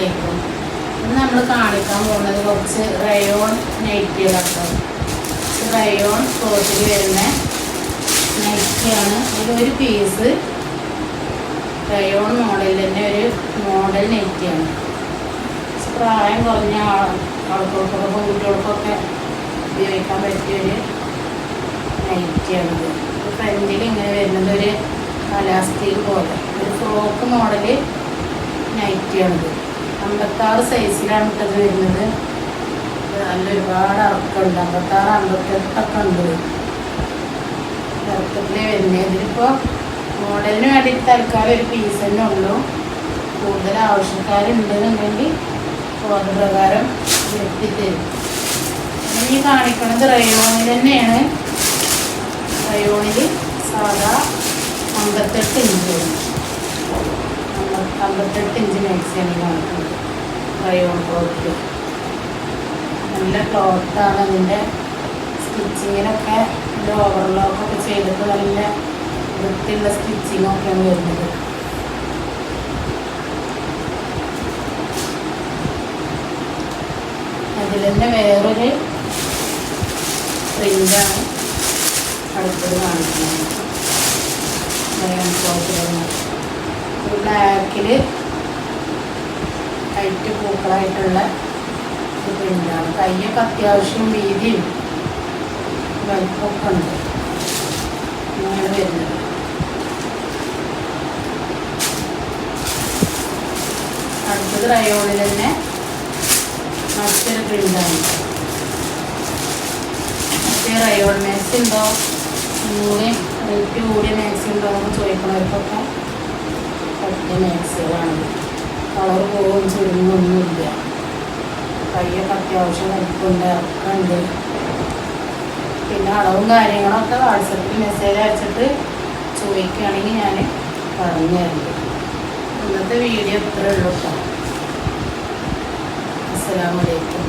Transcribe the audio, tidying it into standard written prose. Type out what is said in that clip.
അലൈക്കും. ഇന്ന് നമ്മൾ കാണിക്കാൻ പോകുന്നത് കുറച്ച് റയോൺ നൈറ്റികളാട്ടോ. റയോൺ ക്ലോത്തിൽ വരുന്ന നൈറ്റിയാണ്. ഇതിലൊരു പീസ് റയോൺ മോഡലിൽ തന്നെ ഒരു മോഡൽ നൈറ്റിയാണ്. പ്രായം കുറഞ്ഞ ആൾക്കാർക്കൊക്കെ കുട്ടികൾക്കൊക്കെ ഉപയോഗിക്കാൻ പറ്റിയൊരു നൈറ്റിയാണിത്. ഫ്രണ്ടിൽ ഇങ്ങനെ വരുന്നത് ഒരു അലാസ്റ്റിക് പോലെ ഒരു ഫ്രോക്ക് മോഡൽ നൈറ്റിയാണിത്. 56 സൈസിലാണ് ഇട്ടത് വരുന്നത്. നല്ല ഒരുപാട് ഇറക്കമുണ്ട്. 56, 58 ഉണ്ട് ഇറക്കത്തിൽ വരുന്നത്. ഇതിലിപ്പോൾ മോഡലിന് വേണ്ടിയിട്ട് തൽക്കാലം ഒരു പീസ് തന്നെ ഉള്ളൂ. കൂടുതൽ ആവശ്യക്കാരുണ്ടെന്നുണ്ടെങ്കിൽ അത് പ്രകാരം എത്തിത്തരും. ഈ കാണിക്കുന്നത് റയോണിൽ തന്നെയാണ്. റയോണിൽ സാധാ 58 ഇഞ്ച് 58 ഇഞ്ച് മാക്സിയാണ് കാണിക്കുന്നത്. റയോൺ ക്ലോത്തിൽ നല്ല ക്ലോത്താണ്. അതിൻ്റെ സ്റ്റിച്ചിങ്ങിനൊക്കെ ഓവർലോക്കൊക്കെ ചെയ്തിട്ട് നല്ല വൃത്തിയുള്ള സ്റ്റിച്ചിങ്ങൊക്കെയാണ് വരുന്നത്. അതിൽ തന്നെ വേറൊരു പ്രിൻ്റാണ് അടുത്തത് കാണിക്കുന്നത്. ബ്ലാക്കിൽ ഹൈറ്റ് പൂക്കളായിട്ടുള്ള ഒരു പ്രിൻ്റാണ്. കയ്യൊക്കെ അത്യാവശ്യം വീതിയും വലിപ്പമൊക്കെ ഉണ്ട്. ഇങ്ങനെ വരുന്നത്. അടുത്തത് റയോണിൽ തന്നെ മറ്റൊരു പ്രിൻ്റാണ്. മറ്റേ റയോൺ മാക്സി ഉണ്ടോ, കൂടി റേറ്റ് കൂടിയ മാക്സി ഉണ്ടോ എന്ന് ചോദിക്കുന്നവർക്കൊക്കെ പറ്റിയ മാക്സികളാണ്. കളർ പോവും ചുരുങ്ങൊന്നുമില്ല. കയ്യൊക്കെ അത്യാവശ്യം വലിപ്പമുണ്ട്, ഇറക്കുന്നുണ്ട്. പിന്നെ അളവും കാര്യങ്ങളൊക്കെ വാട്സപ്പിൽ മെസ്സേജ് അയച്ചിട്ട് ചോദിക്കുകയാണെങ്കിൽ ഞാൻ പറഞ്ഞു തരുന്നുണ്ട്. ഇന്നത്തെ വീഡിയോ ഇത്രയേ ഉള്ളൂ കേട്ടോ. അസ്സലാമു അലൈക്കും.